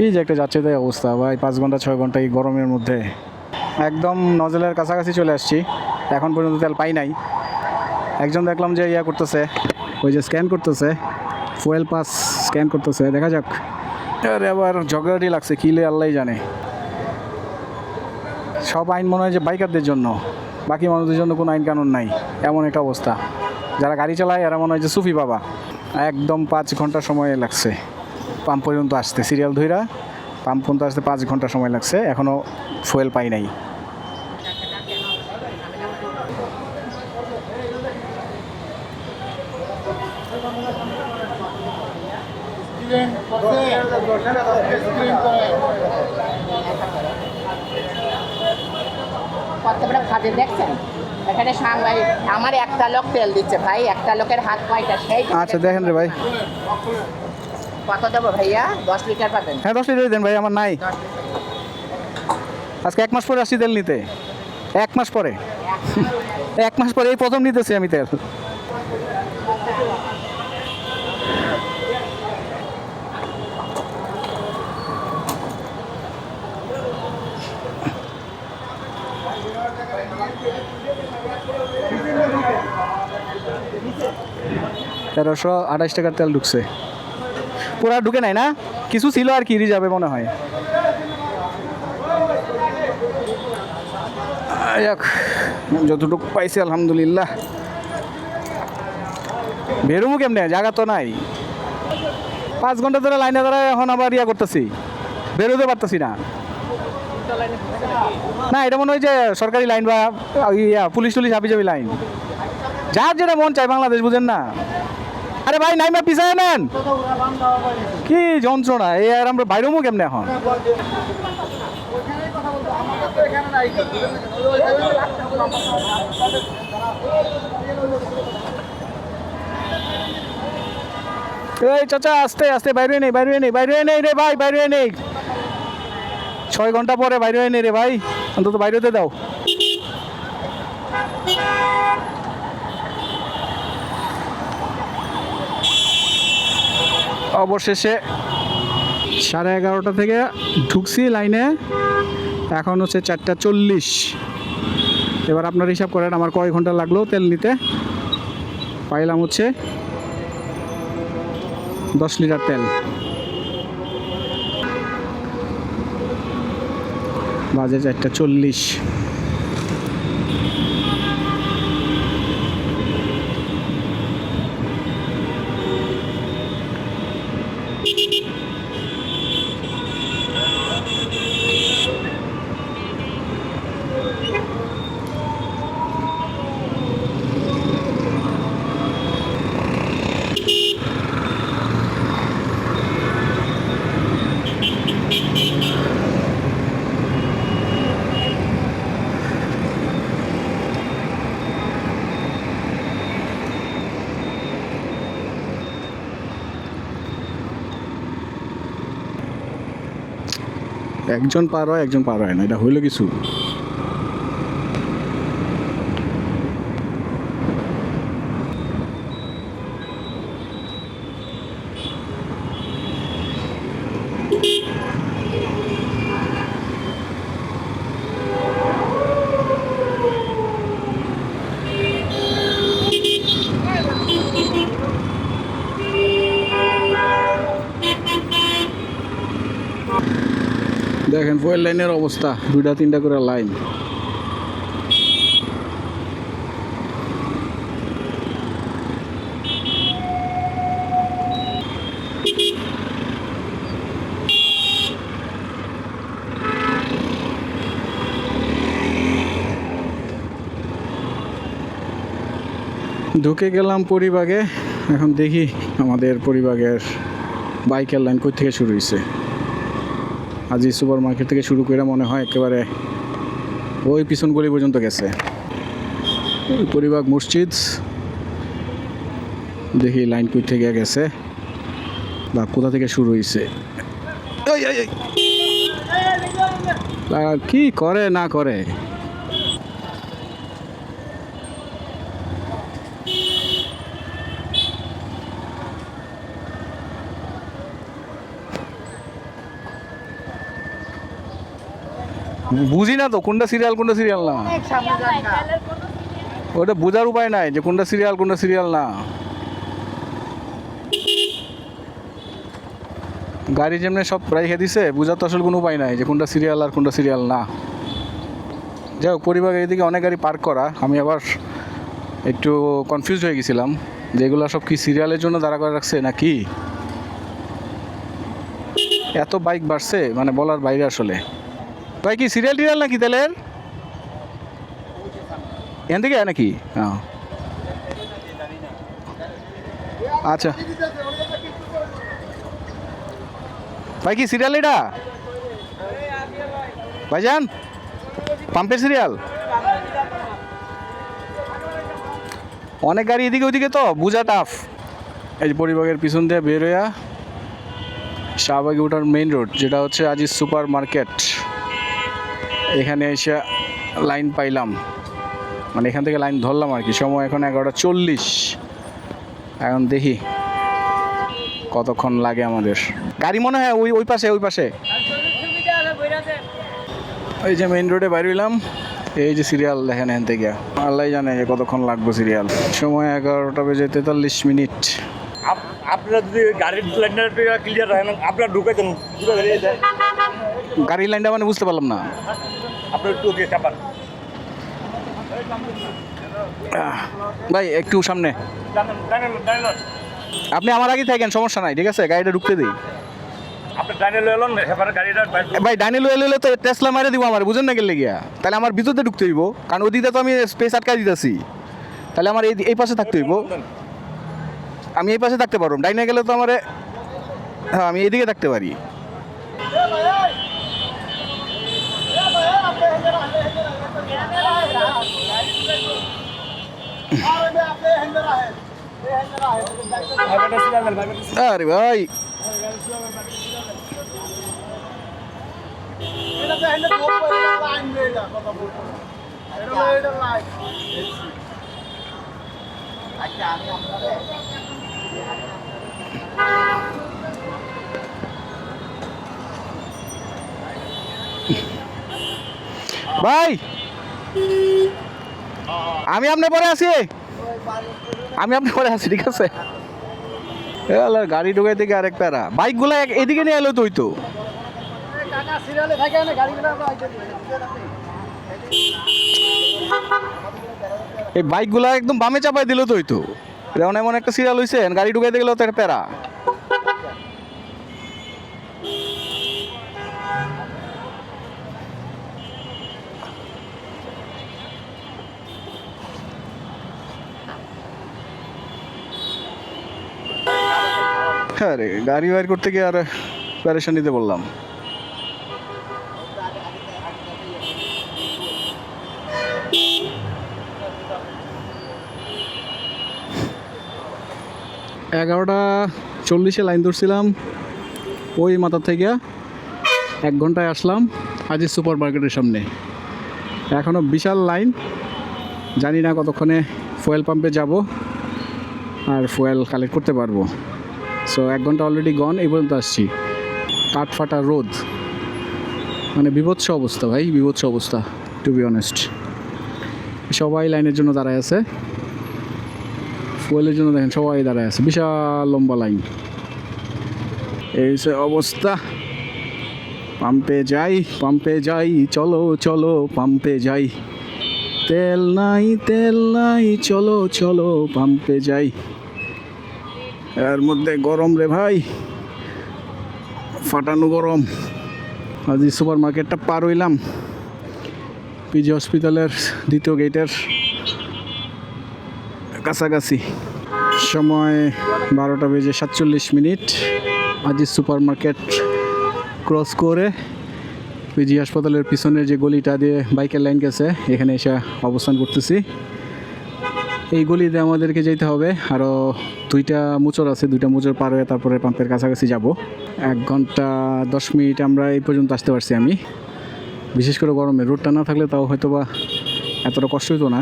এই যে একটা যাচ্ছে তাই অবস্থা ভাই, 5 ঘন্টা 6 ঘন্টা এই গরমের মধ্যে একদম নজলের কাছাকাছি চলে আসছি, এখন পর্যন্ত তেল পাই নাই। একজন দেখলাম যে ইয়া করতেছে, ওই যে স্ক্যান করতেছে, ফুয়েল পাস স্ক্যান করতেছে, দেখা যাক। আরে আবার ঝগড়াটি লাগছে কিলে আল্লাহ জানে। সব আইন মনে হয় যে বাইকারদের জন্য, বাকি মানুষদের জন্য কোনো আইন কানুন নাই, এমন একটা অবস্থা। যারা গাড়ি চালায় এরা মনে হয় যে সুফি বাবা। একদম 5 ঘন্টা সময় লাগছে পাম্প পর্যন্ত আসতে, সিরিয়াল ধইরা পাম্প পর্যন্ত আসতে 5 ঘন্টা সময় লাগছে, এখনও ফুয়েল পাই নাই। কত বড় খাদে দেখছেন? এখানে সাংবাদিক আমার একটা লোক তেল দিচ্ছে ভাই, একটা লোকের হাত কয়টা সেই। আচ্ছা দেখেন রে ভাই, কত দেবো ভাইয়া? 10 লিটার পাবেন? হ্যাঁ 10 লিটার দেন ভাই, আমার নাই। আজকে 1 মাস পরে আসছি তেল নিতে, 1 মাস পরে, 1 মাস পরে এই প্রথম নিতেছি আমি তেল। 1328 টাকার তেল ঢুকছে, পুরা ঢুকে নাই না, কিছু ছিল আর কি যাবে মনে হয়। যাক, যতটুকু পাইছি আলহামদুলিল্লাহ। বেরোবো কেমনে, জায়গা তো নাই। 5 ঘন্টা ধরে লাইনে দাঁড়ায়, এখন আবার ইয়া করতেছি, বেরোতে পারতেছি না। না এটা মনে হয় যে সরকারি লাইন বা ইয়া পুলিশ টুলিশ হাবি যাবি লাইন, যার যেটা মন চায় বাংলাদেশ, বুঝেন না। আরে ভাই নাইমা পিছায় নেন, কি যন্ত্রণা এই, আর আমরা বাইরেও কেমনে এখন। এই চাচা আস্তে আস্তে, বাইরে নেই বাইরে নেই বাইরে নেই রে ভাই, বাইরে নেই, 6 ঘন্টা পরে বাইরে নেই রে ভাই, অন্তত বাইরেতে দাও। অবশেষে 11:30 থেকে ঢুকছি লাইনে, এখন হচ্ছে 4:40। এবার আপনার হিসাব করেন আমার কয় ঘন্টা লাগলো তেল নিতে। পাইলাম হচ্ছে 10 লিটার তেল, বাজে 4:40। একজন পার হয় একজন পার হয় না, এটা হইলো কিছু। দেখেন ফুয়েল লাইনের অবস্থা, 2টা 3টা করে লাইন। ঢুকে গেলাম পরিবাগে, এখন দেখি আমাদের পরিবাগের বাইকের লাইন কই থেকে শুরু হয়েছে। আজি সুপার মার্কেট থেকে শুরু করে মনে হয় একেবারে ওই পিছন গলি পর্যন্ত গেছে। পরিবাগ মসজিদ, দেখি লাইন কই থেকে গেছে বা কোথা থেকে শুরু হয়েছে। কি করে না করে, বুঝি না তো কোনটা সিরিয়াল না, অনেক সামনে যান না। ওটা বোঝার উপায় নাই যে কোনটা সিরিয়াল না। গাড়ি যেমনি সব রেখে দিছে, বোঝার তো আসলে কোনো উপায় নাই যে কোনটা সিরিয়াল আর কোনটা সিরিয়াল না। যাই হোক, পরিবার এদিকে অনেক গাড়ি পার্ক করা, আমি আবার একটু কনফিউজ হয়ে গেছিলাম যে এগুলো সব কি সিরিয়ালের জন্য দাঁড়া করে রাখছে নাকি। এত বাইক বাড়ছে মানে বলার বাইরে আসলে। ভাই কি সিরিয়াল নাকি তেলের এখান থেকে নাকি? হ্যাঁ, আচ্ছা ভাই কি সিরিয়াল এটা ভাইজান, পাম্পের সিরিয়াল? অনেক গাড়ি এদিকে ওইদিকে তো বোঝা টাফ। এই যে পরিবাগের পিছন দিয়ে বের হইয়া শাহবাগে ওঠার মেইন রোড, যেটা হচ্ছে আজিজ সুপার মার্কেট, এখানে এসে লাইন পাইলাম, মানে এখান থেকে লাইন ধরলাম আর কি। সময় এখন 11:40। এখন দেখি কতক্ষণ লাগে আমাদের। গাড়ি মনে হয় ওই পাশে। এই যে মেইন রোডে বাইর হইলাম, এই যে সিরিয়াল দেখেন এখান থেকে, আল্লাহ জানে যে কতক্ষণ লাগবে সিরিয়াল। সময় 11:43। আপনারা যদি গাড়ির লাইনটা ক্লিয়ার হয় না, আপনারা ঢুকে দেন, গাড়ির লাইনটা মানে বুঝতে পারলাম না। আপনার একটু ওকে চাপান। ভাই একটু সামনে, আপনি আমার আগে থাকেন, সমস্যা নাই, ঠিক আছে? গাড়িটা ঢুকতে দিই। আপনি ডাইনে এলেন, সেখানে গাড়িটা ভাই ডাইনে এলে তো টেসলা মারে দিব আমার, বুঝেন না গেলে গিয়া, তাহলে আমার ভিতরে ঢুকতে হইব, কারণ ওদিকে তো আমি স্পেস আটকা দিতেছি। তাহলে আমার এই পাশে থাকতে হইব, আমি এই পাশে থাকতে পারবো। ডাইনে গেলে তো আমার, হ্যাঁ আমি এদিকে থাকতে পারি। আরে ভাই ভাই আমি আপনার পরে আছি, ঠিক আছে? গাড়ি ঢুকাই থেকে আরেক প্যারা, বাইকগুলো এদিকে নিয়ে এলো তো হইতো। এই বাইকগুলো একদম বামে চাপাই দিল তো হইতো, এমন এমন একটা সিরিয়াল হয়েছে, গাড়ি ঢুকাইতে গেলেও তো একটা প্যারা। হ্যাঁ রে, গাড়ি বাইর করতে গিয়ে আর প্যারেশানিতে বললাম। এগারোটা 40-এ লাইন ধরছিলাম, ওই মাথা থেকে 1 ঘন্টায় আসলাম আজিজ সুপার মার্কেটের সামনে। এখনও বিশাল লাইন, জানি না কতক্ষণে ফুয়েল পাম্পে যাব আর ফুয়েল কালেক্ট করতে পারবো। সো 1 ঘন্টা অলরেডি গন, এই পর্যন্ত আসছি। কাঠফাটা রোদ, মানে বিভৎস অবস্থা ভাই, বিভৎস অবস্থা টু বি অনেস্ট। সবাই লাইনের জন্য দাঁড়ায় আছে, ফুয়েলের জন্য দেখেন সবাই দাঁড়ায় আছে, বিশাল লম্বা লাইন। এই সে অবস্থা। পাম্পে যাই, চলো পাম্পে যাই, তেল নাই, চলো পাম্পে যাই। এর মধ্যে গরম রে ভাই, ফাটানো গরম। আজ সুপার মার্কেটটা পার হইলাম, পিজি হসপিটালের 2য় গেটের কাছাকাছি। সময় 12:47। আজিজ সুপার মার্কেট ক্রস করে পিজি হাসপাতালের পিছনের যে গলিটা দিয়ে বাইকের লাইন গেছে, এখানে এসে অবস্থান করতেছি। এই গলিতে আমাদেরকে যেতে হবে, আরও 2টা মোচড় আছে, 2টা মোচড় পার হয়ে তারপরে পাম্পের কাছাকাছি যাব। 1 ঘন্টা 10 মিনিট আমরা এই পর্যন্ত আসতে পারছি আমি। বিশেষ করে গরমে রোডটা না থাকলে তাও হয়তো বা এতটা কষ্ট হতো না।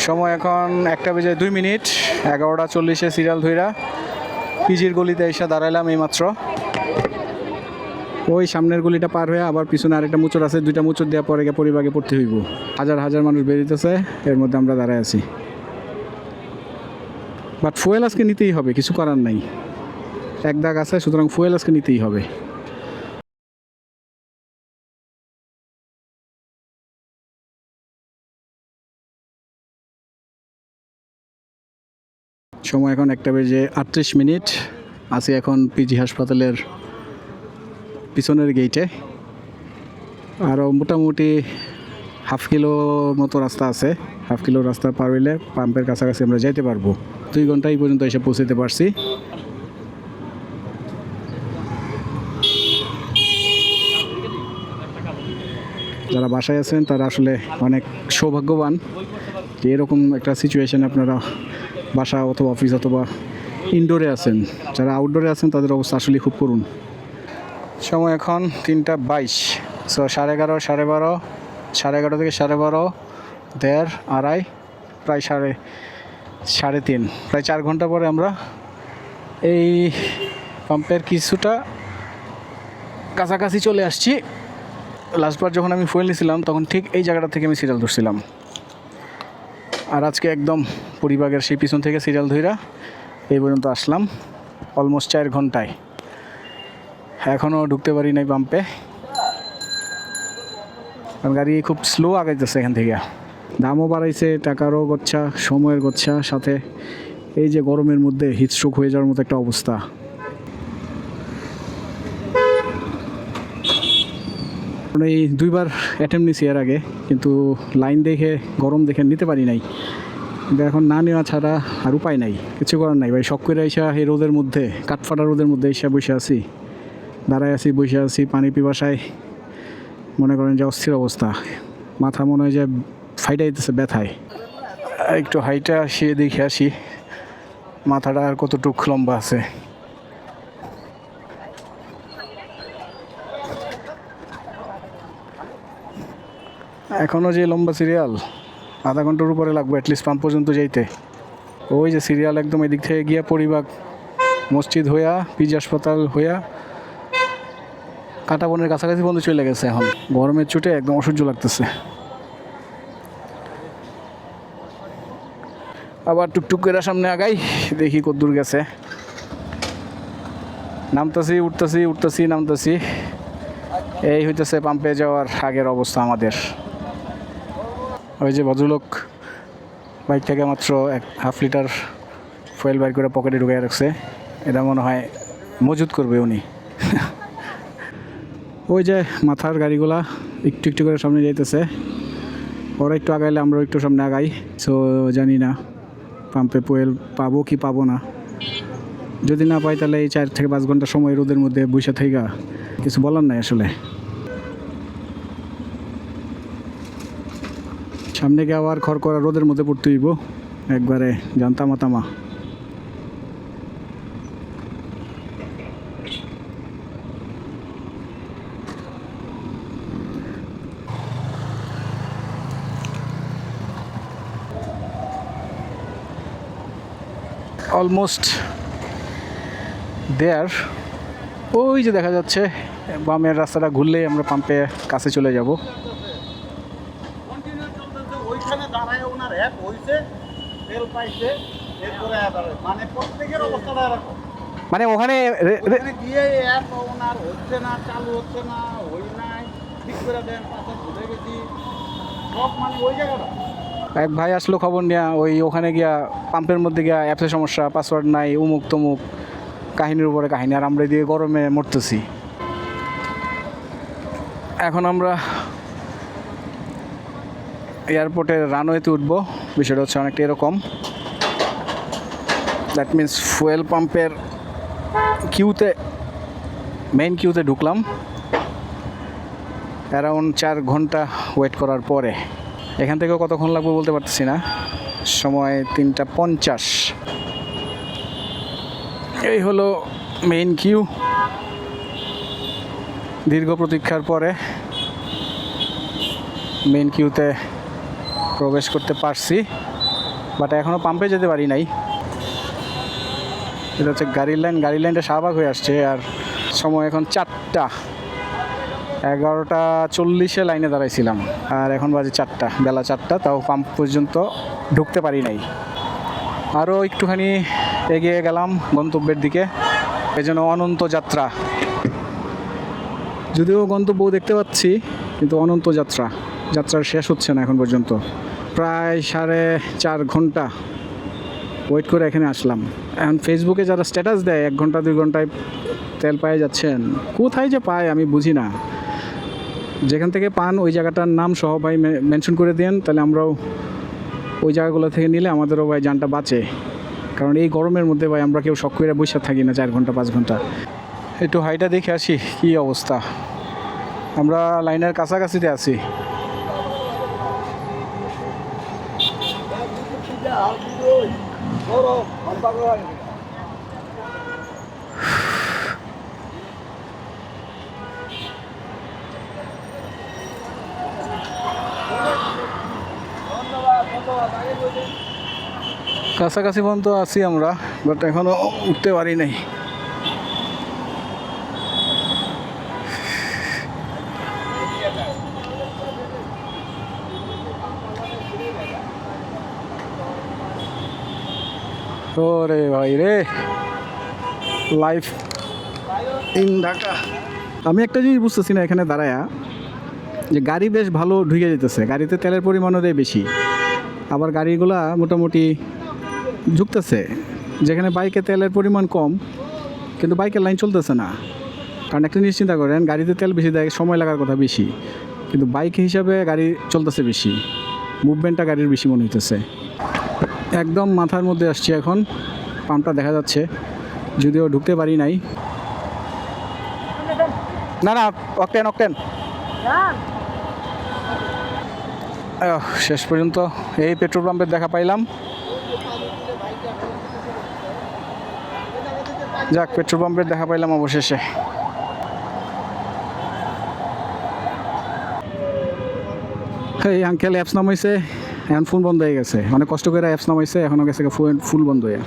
সময় এখন 1:02, 11:40 সিরিয়াল ধইরা পিজির গলিতে এসে দাঁড়াইলাম এইমাত্র। ওই সামনের গলিটা পার হয়ে আবার পিছনে আরেকটা মুচর আছে, 2টা মুচর দেওয়ার পরে গিয়ে পরিবাগে পড়তে হইব। হাজার হাজার মানুষ বেরিতেছে, এর মধ্যে আমরা দাঁড়ায় আছি। বাট ফুয়েল আজকে নিতেই হবে, কিছু করার নাই, এক দাগ আছে, সুতরাং ফুয়েল আজকে নিতেই হবে। সময় এখন 1:38, আছি এখন পিজি হাসপাতালের পিছনের গেইটে। আরও মোটামুটি হাফ কিলো মতো রাস্তা আছে, হাফ কিলো রাস্তা পার হইলে পাম্পের কাছাকাছি আমরা যাইতে পারবো। 2 ঘন্টা এই পর্যন্ত এসে পৌঁছতে পারছি। যারা বাসায় আছেন তারা আসলে অনেক সৌভাগ্যবান যে এরকম একটা সিচুয়েশন আপনারা বাসা অথবা অফিস অথবা ইনডোরে আছেন। যারা আউটডোরে আছেন তাদের অবস্থা আসলে খুব করুণ। সময় এখন 3:22, সো 11:30, 12:30, 11:30 থেকে 12:30, 1:30, 2:30, প্রায় 3:30, প্রায় 4 ঘন্টা পরে আমরা এই পাম্পের কিছুটা কাছাকাছি চলে আসছি। লাস্টবার যখন আমি ফুয়েল নিয়েছিলাম তখন ঠিক এই জায়গাটা থেকে আমি সিরিয়াল ধরছিলাম, আর আজকে একদম পরিবাগের সেই পিছন থেকে সিরিয়াল ধইরা এই পর্যন্ত আসলাম অলমোস্ট 4 ঘন্টায়। এখনও ঢুকতে পারি নাই পাম্পে, কারণ গাড়ি খুব স্লো আগাইতেছে এখান থেকে। দামও বাড়াইছে, টাকারও গচ্ছা, সময়ের গচ্ছা, সাথে এই যে গরমের মধ্যে হিটস্ট্রোক হয়ে যাওয়ার মতো একটা অবস্থা। এই 2বার অ্যাটেম্প নিছি এর আগে, কিন্তু লাইন দেখে গরম দেখে নিতে পারি নাই। কিন্তু এখন না নেওয়া ছাড়া আর উপায় নাই, কিছু করার নাই ভাই। শখ করে আইসা এই রোদের মধ্যে, কাঠফাটা রোদের মধ্যে এসে বসে আছি, দাঁড়ায় আছি, বসে আছি, পানি পিপাসায় মনে করেন যে অস্থির অবস্থা। মাথা মনে হয় যে ফাইটা দিতেছে ব্যথায়। একটু হাইটা আসি, দেখে আসি মাথাটা আর কতটুক লম্বা আছে। এখনও যে লম্বা সিরিয়াল, আধা ঘন্টার উপরে লাগবে অ্যাটলিস্ট পাম্প পর্যন্ত যাইতে। ওই যে সিরিয়াল একদম এদিক থেকে গিয়া পরিবাগ মসজিদ হইয়া পিজি হাসপাতাল হইয়া কাঁটাবনের কাছাকাছি পর্যন্ত চলে গেছে। এখন গরমের চোটে একদম অসহ্য লাগতেছে। আবার টুকটুক করে সামনে আগাই, দেখি কতদূর গেছে। নামতেছি, উঠতেছি, উঠতেছি, নামতেছি, এই হইতেছে পাম্পে যাওয়ার আগের অবস্থা আমাদের। ওই যে ভদ্রলোক বাইক থেকে মাত্র 1/2 লিটার ফুয়েল বাইর করে পকেটে ঢুকিয়ে রাখছে, এটা মনে হয় মজুত করবে উনি। ওই যে মাথার গাড়িগুলা একটু একটু করে সামনে যাইতেছে, ওরা একটু আগাইলে আমরা একটু সামনে আগাই। সো জানি না পাম্পে ফুয়েল পাবো কি পাবো না। যদি না পাই তাহলে এই 4 থেকে 5 ঘন্টা সময় রোদের মধ্যে বসে থেকে কিছু বলার নাই আসলে। সামনে গিয়ে আবার খড়কড়া রোদের মধ্যে পড়তে হইব, একবারে জানতামা তামা। Almost there. ওই যে দেখা যাচ্ছে বামের রাস্তাটা ঘুরলেই আমরা পাম্পে কাছে চলে যাব। ওইখানে দাঁড়ায় ওনার এক হইছে, তেল পাইছে, এরপরে মানে প্রত্যেকের অবস্থাটা এরকম। মানে ওখানে গিয়ে এক ওনার হচ্ছে না, চালু হচ্ছে না, হই নাই, ঠিক করে দেন, পাশে ভুলে গেছি, সব মানে ওই জায়গাটা। এক ভাই আসলো খবর নেওয়া, ওখানে গিয়া পাম্পের মধ্যে গিয়া অ্যাপসের সমস্যা, পাসওয়ার্ড নাই, উমুক তমুক, কাহিনীর উপরে কাহিনী, আর আমরা দিয়ে গরমে মরতেছি। এখন আমরা এয়ারপোর্টের রানওয়েতে উঠবো। বিষয়টা হচ্ছে অনেকটা এরকম, দ্যাট মিন্স ফুয়েল পাম্পের কিউতে, মেইন কিউতে ঢুকলাম অ্যারাউন্ড 4 ঘন্টা ওয়েট করার পরে। এখান থেকেও কতক্ষণ লাগবে বলতে পারতেছি না। সময় 3:50। এই হলো মেইন কিউ। দীর্ঘ প্রতীক্ষার পরে মেইন কিউতে প্রবেশ করতে পারছি। বাট এখনও পাম্পে যেতে পারি নাই। এটা হচ্ছে গাড়ির লাইন, গাড়ির লাইনটা শাহবাগ হয়ে আসছে। আর সময় এখন 4টা, 11:40 লাইনে দাঁড়াইছিলাম, আর এখন বাজে 4টা, বেলা 4টা, তাও পাম্প পর্যন্ত ঢুকতে পারি নাই। আরও একটুখানি এগিয়ে গেলাম গন্তব্যের দিকে, এজন্য অনন্ত যাত্রা। যদিও গন্তব্য দেখতে পাচ্ছি, কিন্তু অনন্ত যাত্রা, যাত্রার শেষ হচ্ছে না এখন পর্যন্ত। প্রায় 4.5 ঘন্টা ওয়েট করে এখানে আসলাম। এখন ফেসবুকে যারা স্ট্যাটাস দেয় 1 ঘন্টা 2 ঘন্টায় তেল পেয়ে যাচ্ছেন, কোথায় যে পায় আমি বুঝি না। যেখান থেকে পান ওই জায়গাটার নাম সহ ভাই মেনশন করে দেন, তাহলে আমরাও ওই জায়গাগুলো থেকে নিলে আমাদেরও ভাই জানটা বাঁচে। কারণ এই গরমের মধ্যে ভাই আমরা কেউ শখ করে বসে থাকি না 4 ঘন্টা 5 ঘন্টা। একটু হাইটা দেখে আসি কী অবস্থা। আমরা লাইনের কাছাকাছিতে আছি। কাছাকাছি পর্যন্ত আছি আমরা, বাট এখনও উঠতে পারি নাই। ওরে ভাই রে, লাইফ ইন ঢাকা। আমি একটা জিনিস বুঝতেছি না এখানে দাঁড়ায়া, যে গাড়ি বেশ ভালো ঢুকে যেতেছে, গাড়িতে তেলের পরিমাণও দেয় বেশি, আবার গাড়িগুলা মোটামুটি ঝুঁকতেছে। যেখানে বাইকে তেলের পরিমাণ কম, কিন্তু বাইকের লাইন চলতেছে না। কারণ একটা জিনিস চিন্তা করেন, গাড়িতে তেল বেশি দেয়, সময় লাগার কথা বেশি, কিন্তু বাইক হিসাবে গাড়ি চলতেছে বেশি, মুভমেন্টটা গাড়ির বেশি মনে হইতেছে। একদম মাথার মধ্যে আসছি এখন, পাম্পটা দেখা যাচ্ছে, যদিও ঢুকতে পারি নাই। না না, অকটেন অকটেন। শেষ পর্যন্ত এই পেট্রোল পাম্পের দেখা পাইলাম। যাক, পেট্রোল পাম্পের দেখা পাইলাম অবশেষে। এই আঙ্কেল অ্যাপস নামাইছে, এখন ফোন বন্ধ হয়ে গেছে। অনেক কষ্ট করে অ্যাপস নামাইছে, এখনও গেছে ফুল বন্ধ হয়ে।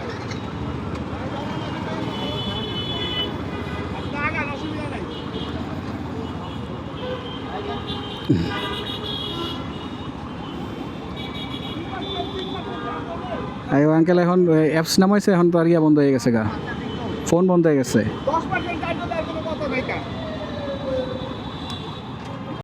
আঙ্কেল এখন অ্যাপস নামাইছে, এখন তো আর ইয়া বন্ধ হয়ে গেছে গা, ফোন বন্ধ হয়ে গেছে।